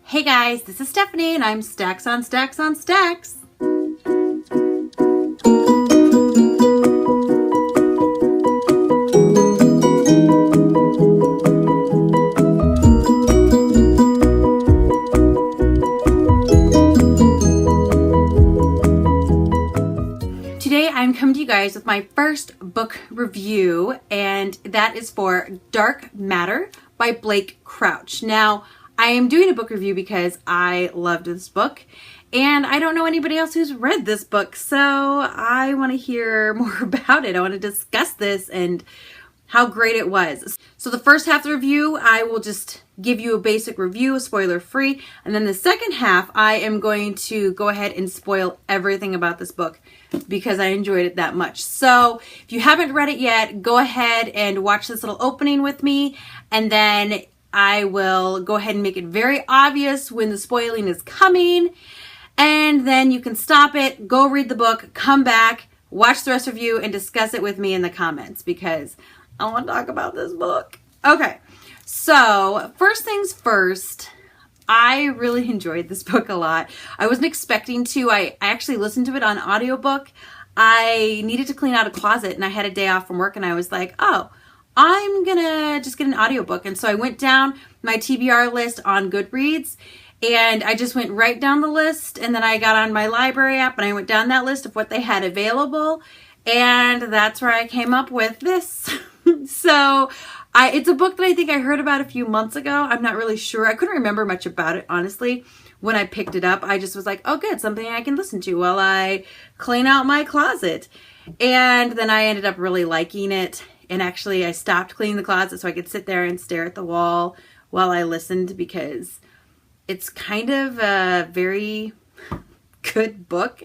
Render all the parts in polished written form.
Hey guys, this is Stephanie and I'm Stacks on Stacks on Stacks. Today I'm coming to you guys with my first book review, and that is for Dark Matter by Blake Crouch. Now, I am doing a book review because I loved this book and I don't know anybody else who's read this book, so I want to hear more about it. I want to discuss this and how great it was. So the first half of the review, I will just give you a basic review, spoiler free, and then the second half, I am going to go ahead and spoil everything about this book because I enjoyed it that much. So if you haven't read it yet, go ahead and watch this little opening with me, and then I will go ahead and make it very obvious when the spoiling is coming, and then you can stop it, go read the book, come back, watch the rest of you, and discuss it with me in the comments because I want to talk about this book. Okay, so first things first, I really enjoyed this book a lot. I wasn't expecting to. I actually listened to it on audiobook. I needed to clean out a closet and I had a day off from work and I was like, oh, I'm gonna just get an audiobook. And so I went down my TBR list on Goodreads and I just went right down the list, and then I got on my library app and I went down that list of what they had available, and that's where I came up with this. So it's a book that I think I heard about a few months ago. I'm not really sure. I couldn't remember much about it, honestly, when I picked it up. I just was like, oh good, something I can listen to while I clean out my closet. And then I ended up really liking it. And actually, I stopped cleaning the closet so I could sit there and stare at the wall while I listened, because it's kind of a very good book.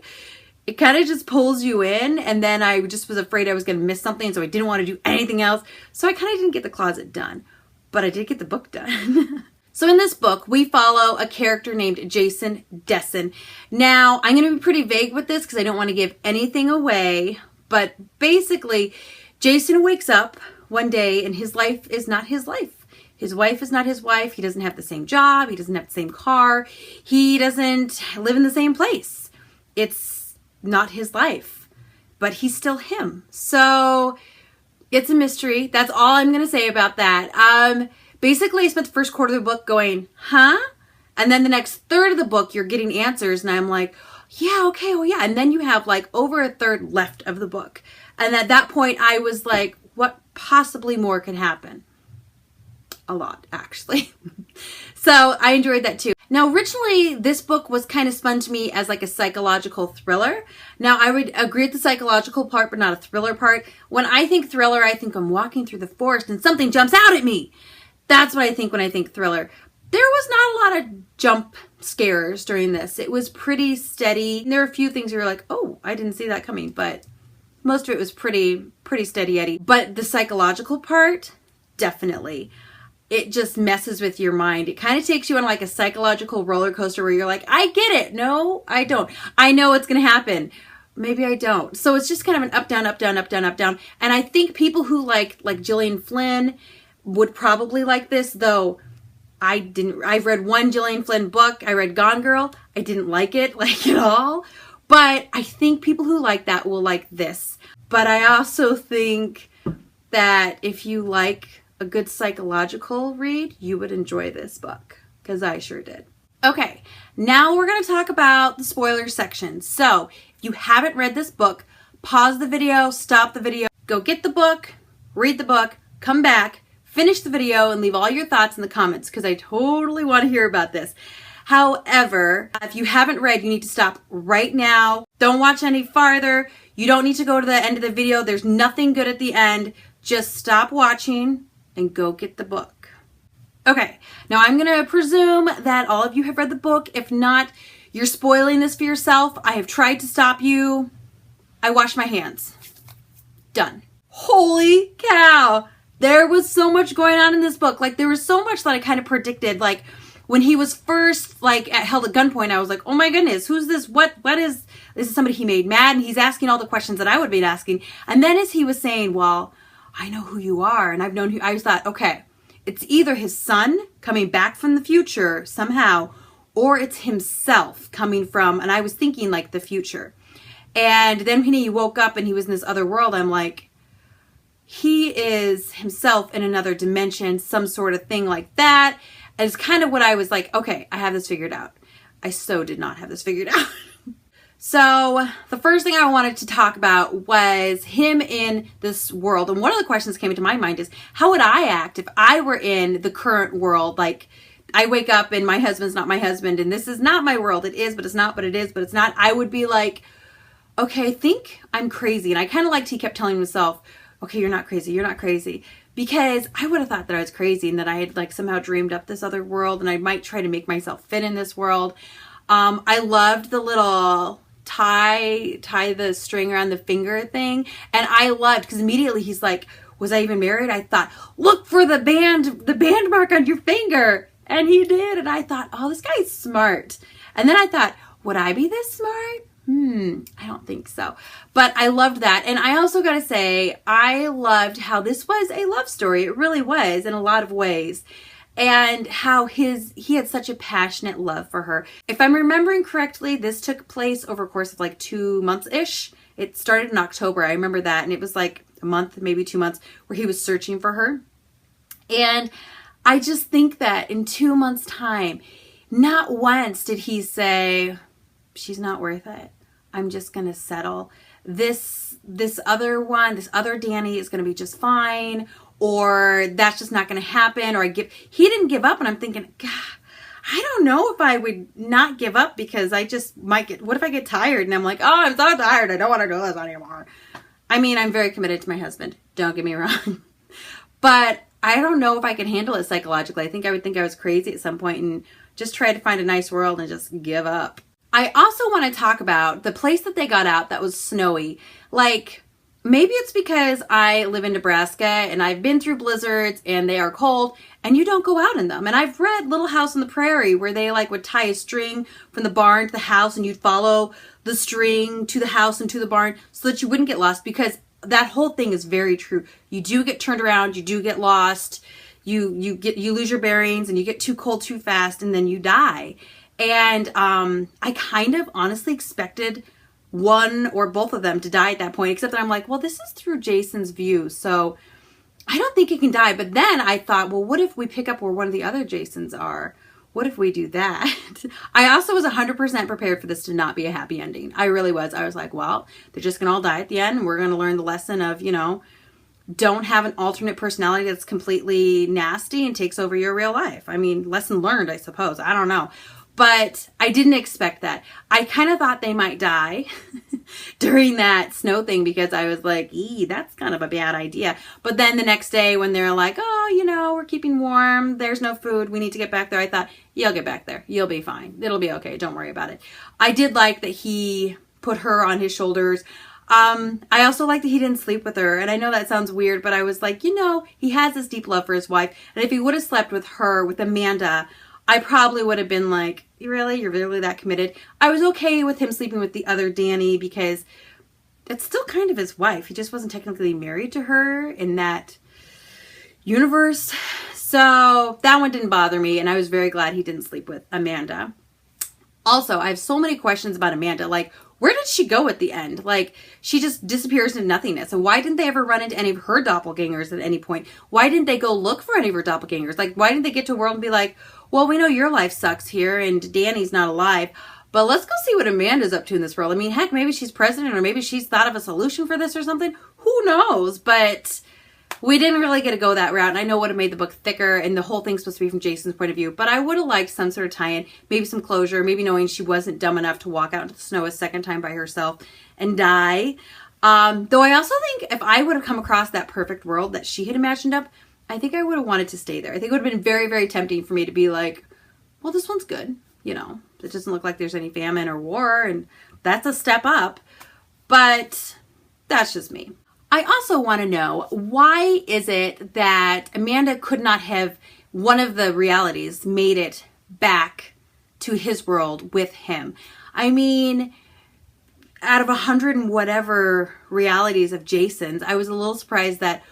It kind of just pulls you in, and then I just was afraid I was going to miss something, so I didn't want to do anything else. So I kind of didn't get the closet done, but I did get the book done. So in this book, we follow a character named Jason Dessen. Now, I'm going to be pretty vague with this because I don't want to give anything away, but basically, Jason wakes up one day and his life is not his life. His wife is not his wife. He doesn't have the same job. He doesn't have the same car. He doesn't live in the same place. It's not his life, but he's still him. So it's a mystery. That's all I'm going to say about that. Basically, I spent the first quarter of the book going, huh? And then the next third of the book, you're getting answers. And I'm like, yeah, okay, oh yeah. And then you have like over a third left of the book. And at that point, I was like, what possibly more can happen? A lot, actually. So I enjoyed that too. Now, originally, this book was kind of spun to me as like a psychological thriller. Now, I would agree with the psychological part, but not a thriller part. When I think thriller, I think I'm walking through the forest and something jumps out at me. That's what I think when I think thriller. There was not a lot of jump scares during this. It was pretty steady. There were a few things where you're like, oh, I didn't see that coming, but most of it was pretty steady Eddie. But the psychological part, definitely. It just messes with your mind. It kind of takes you on like a psychological roller coaster where you're like, I get it. No, I don't. I know what's going to happen. Maybe I don't. So it's just kind of an up, down, up, down, up, down, up, down. And I think people who like Gillian Flynn would probably like this, though I didn't. I've read one Gillian Flynn book. I read Gone Girl. I didn't like it at all. But I think people who like that will like this. But I also think that if you like a good psychological read, you would enjoy this book, because I sure did. Okay, now we're going to talk about the spoiler section. So if you haven't read this book, pause the video, stop the video, go get the book, read the book, come back, finish the video, and leave all your thoughts in the comments, because I totally want to hear about this. However, if you haven't read, you need to stop right now. Don't watch any farther. You don't need to go to the end of the video. There's nothing good at the end. Just stop watching and go get the book. Okay, now I'm going to presume that all of you have read the book. If not, you're spoiling this for yourself. I have tried to stop you. I washed my hands. Done. Holy cow. There was so much going on in this book. Like, there was so much that I kind of predicted. Like, when he was first held at gunpoint, I was like, oh my goodness, who's this? What is this? Is somebody he made mad? And he's asking all the questions that I would be asking. And then as he was saying, well, I know who you are, and I've known who, I just thought, okay, it's either his son coming back from the future somehow, or it's himself coming from, and I was thinking like the future. And then when he woke up and he was in this other world, I'm like, he is himself in another dimension, some sort of thing like that. And it's kind of what I was like, okay, I have this figured out. I so did not have this figured out. So the first thing I wanted to talk about was him in this world. And one of the questions that came into my mind is, how would I act if I were in the current world? Like, I wake up and my husband's not my husband, and this is not my world. It is, but it's not, but it is, but it's not. I would be like, okay, I think I'm crazy. And I kind of liked, he kept telling himself, okay, you're not crazy. You're not crazy. Because I would have thought that I was crazy and that I had like somehow dreamed up this other world and I might try to make myself fit in this world. I loved the little tie the string around the finger thing. And I loved, because immediately he's like, was I even married? I thought, look for the band mark on your finger. And he did. And I thought, oh, this guy's smart. And then I thought, would I be this smart? I don't think so. But I loved that. And I also got to say, I loved how this was a love story. It really was in a lot of ways. And how he had such a passionate love for her. If I'm remembering correctly, this took place over a course of like 2 months-ish. It started in October. I remember that. And it was like a month, maybe 2 months, where he was searching for her. And I just think that in 2 months' time, not once did he say, she's not worth it. I'm just going to settle. This other Danny is going to be just fine, or that's just not going to happen, or he didn't give up. And I'm thinking, God, I don't know if I would not give up, because I just might what if I get tired and I'm like, oh, I'm so tired. I don't want to do this anymore. I mean, I'm very committed to my husband. Don't get me wrong. But I don't know if I can handle it psychologically. I think I would think I was crazy at some point and just try to find a nice world and just give up. I also want to talk about the place that they got out that was snowy. Like, maybe it's because I live in Nebraska and I've been through blizzards and they are cold and you don't go out in them. And I've read Little House on the Prairie where they like would tie a string from the barn to the house and you'd follow the string to the house and to the barn so that you wouldn't get lost, because that whole thing is very true. You do get turned around, you do get lost, you lose your bearings and you get too cold too fast and then you die. And I kind of honestly expected one or both of them to die at that point, except that I'm like, well, this is through Jason's view, so I don't think he can die. But then I thought, well, what if we pick up where one of the other Jasons are? What if we do that? I also was 100% prepared for this to not be a happy ending. I really was. I was like, well, they're just going to all die at the end, and we're going to learn the lesson of, don't have an alternate personality that's completely nasty and takes over your real life. I mean, lesson learned, I suppose. I don't know. But I didn't expect that. I kind of thought they might die during that snow thing, because I was like, that's kind of a bad idea. But then the next day when they're like, oh, we're keeping warm, there's no food, we need to get back there, I thought, you'll get back there. You'll be fine. It'll be okay. Don't worry about it. I did like that he put her on his shoulders. I also like that he didn't sleep with her. And I know that sounds weird, but I was like, he has this deep love for his wife. And if he would have slept with her, with Amanda, I probably would have been like, really? You're really that committed? I was okay with him sleeping with the other Danny because it's still kind of his wife. He just wasn't technically married to her in that universe. So that one didn't bother me, and I was very glad he didn't sleep with Amanda. Also, I have so many questions about Amanda. Like, where did she go at the end? Like, she just disappears into nothingness. And why didn't they ever run into any of her doppelgangers at any point? Why didn't they go look for any of her doppelgangers? Like, why didn't they get to a world and be like, well, we know your life sucks here and Danny's not alive, but let's go see what Amanda's up to in this world. I mean, heck, maybe she's president, or maybe she's thought of a solution for this or something. Who knows? But we didn't really get to go that route. And I know it would have made the book thicker, and the whole thing's supposed to be from Jason's point of view, but I would have liked some sort of tie-in, maybe some closure, maybe knowing she wasn't dumb enough to walk out into the snow a second time by herself and die. Though I also think if I would have come across that perfect world that she had imagined up, I think I would have wanted to stay there. I think it would have been very, very tempting for me to be like, well, this one's good. It doesn't look like there's any famine or war, and that's a step up. But that's just me. I also want to know, why is it that Amanda could not have one of the realities made it back to his world with him? I mean, out of 100 and whatever realities of Jason's, I was a little surprised that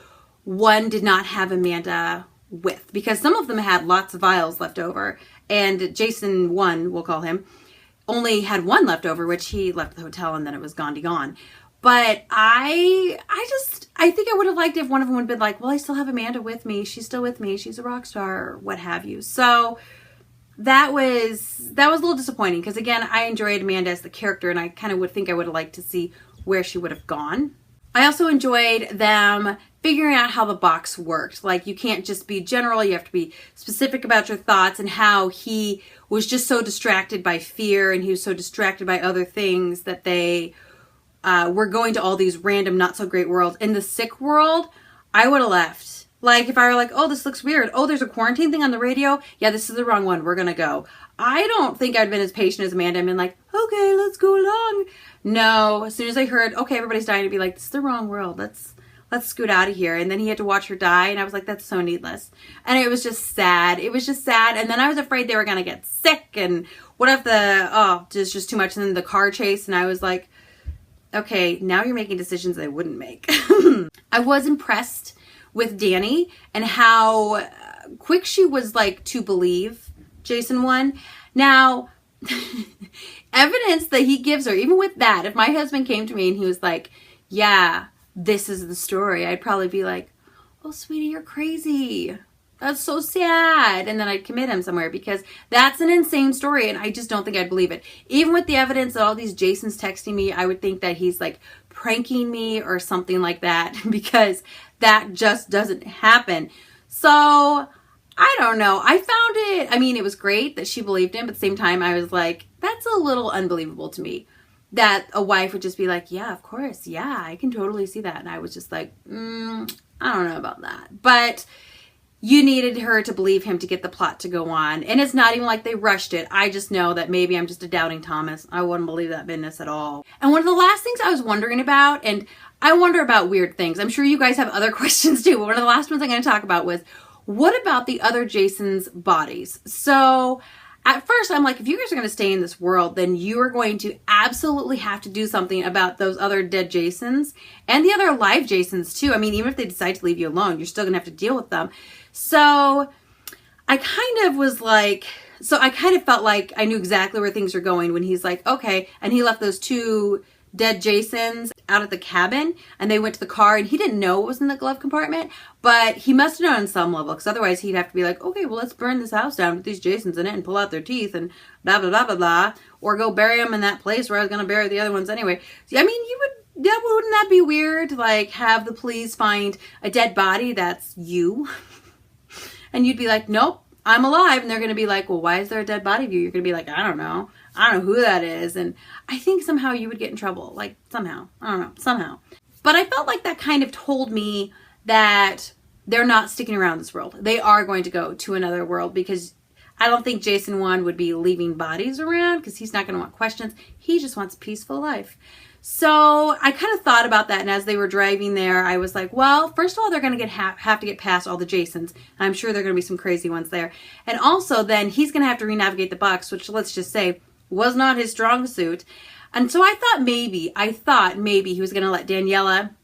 one did not have Amanda with, because some of them had lots of vials left over and Jason 1, we'll call him, only had one left over, which he left the hotel and then it was gone. But I think I would have liked if one of them would have been like, well, I still have Amanda with me. She's still with me. She's a rock star, or what have you. So that was a little disappointing because, again, I enjoyed Amanda as the character, and I kind of would think I would have liked to see where she would have gone. I also enjoyed them figuring out how the box worked. Like, you can't just be general. You have to be specific about your thoughts, and how he was just so distracted by fear, and he was so distracted by other things that they were going to all these random not so great worlds. In the sick world, I would have left. Like, if I were like, oh, this looks weird. Oh, there's a quarantine thing on the radio. Yeah, this is the wrong one. We're going to go. I don't think I'd been as patient as Amanda and been like, okay, let's go along. No, as soon as I heard, okay, everybody's dying, to be like, this is the wrong world. Let's scoot out of here. And then he had to watch her die. And I was like, that's so needless. And it was just sad. It was just sad. And then I was afraid they were going to get sick. And what if there's just too much. And then the car chase. And I was like, okay, now you're making decisions I wouldn't make. I was impressed with Danny and how quick she was like to believe Jason 1. Now, evidence that he gives her, even with that, if my husband came to me and he was like, yeah, this is the story, I'd probably be like, oh, sweetie, you're crazy. That's so sad. And then I'd commit him somewhere, because that's an insane story and I just don't think I'd believe it. Even with the evidence that all these Jasons texting me, I would think that he's like pranking me or something like that, because that just doesn't happen. So I don't know. I found it, I mean, it was great that she believed him, but at the same time I was like, that's a little unbelievable to me, that a wife would just be like, yeah, of course. Yeah, I can totally see that. And I was just like, I don't know about that. But you needed her to believe him to get the plot to go on. And it's not even like they rushed it. I just know that maybe I'm just a doubting Thomas. I wouldn't believe that business at all. And one of the last things I was wondering about, and I wonder about weird things. I'm sure you guys have other questions too, but one of the last ones I'm going to talk about was, what about the other Jason's bodies? So at first I'm like, if you guys are going to stay in this world, then you are going to absolutely have to do something about those other dead Jasons and the other live Jasons too. I mean, even if they decide to leave you alone, you're still going to have to deal with them. So I kind of was like, I kind of felt like I knew exactly where things were going when he's like, okay. And he left those two dead Jasons out at the cabin and they went to the car, and he didn't know what was in the glove compartment, but he must have known on some level, because otherwise he'd have to be like, okay, well, let's burn this house down with these Jasons in it and pull out their teeth and blah, blah, blah, blah, blah, or go bury them in that place where I was going to bury the other ones anyway. I mean, wouldn't that be weird? Like, have the police find a dead body that's you and you'd be like, nope, I'm alive. And they're going to be like, well, why is there a dead body of you? You're going to be like, I don't know who that is. And I think somehow you would get in trouble. Like, somehow. I don't know. Somehow. But I felt like that kind of told me that they're not sticking around this world. They are going to go to another world, because I don't think Jason 1 would be leaving bodies around, because he's not going to want questions. He just wants a peaceful life. So I kind of thought about that. And as they were driving there, I was like, well, first of all, they're going to have to get past all the Jasons. I'm sure there are going to be some crazy ones there. And also then he's going to have to re-navigate the box, which, let's just say, was not his strong suit. And so I thought maybe he was going to let Daniela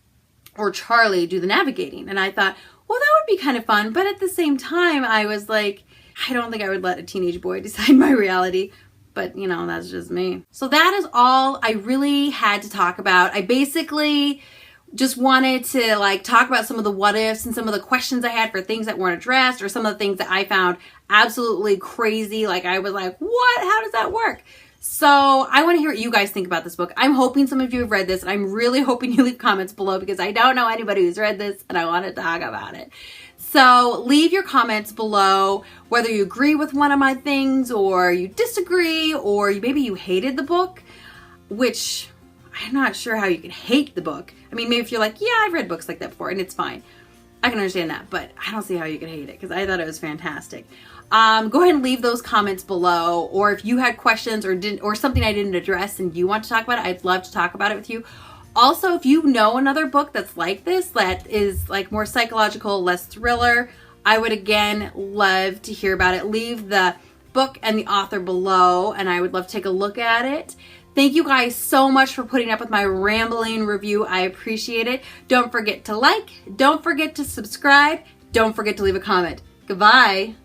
or Charlie do the navigating. And I thought, well, that would be kind of fun. But at the same time, I was like, I don't think I would let a teenage boy decide my reality. But, you know, that's just me. So that is all I really had to talk about. I basically just wanted to like talk about some of the what ifs and some of the questions I had for things that weren't addressed, or some of the things that I found absolutely crazy. Like, I was like, what? How does that work? So I want to hear what you guys think about this book. I'm hoping some of you have read this, and I'm really hoping you leave comments below, because I don't know anybody who's read this and I want to talk about it. So leave your comments below, whether you agree with one of my things or you disagree, or maybe you hated the book, which I'm not sure how you can hate the book. I mean, maybe if you're like, yeah, I've read books like that before and it's fine. I can understand that, but I don't see how you can hate it, because I thought it was fantastic. Go ahead and leave those comments below, or if you had questions or something I didn't address and you want to talk about it, I'd love to talk about it with you. Also, if you know another book that's like this, that is like more psychological, less thriller, I would again love to hear about it. Leave the book and the author below, and I would love to take a look at it. Thank you guys so much for putting up with my rambling review. I appreciate it. Don't forget to like, don't forget to subscribe, don't forget to leave a comment. Goodbye.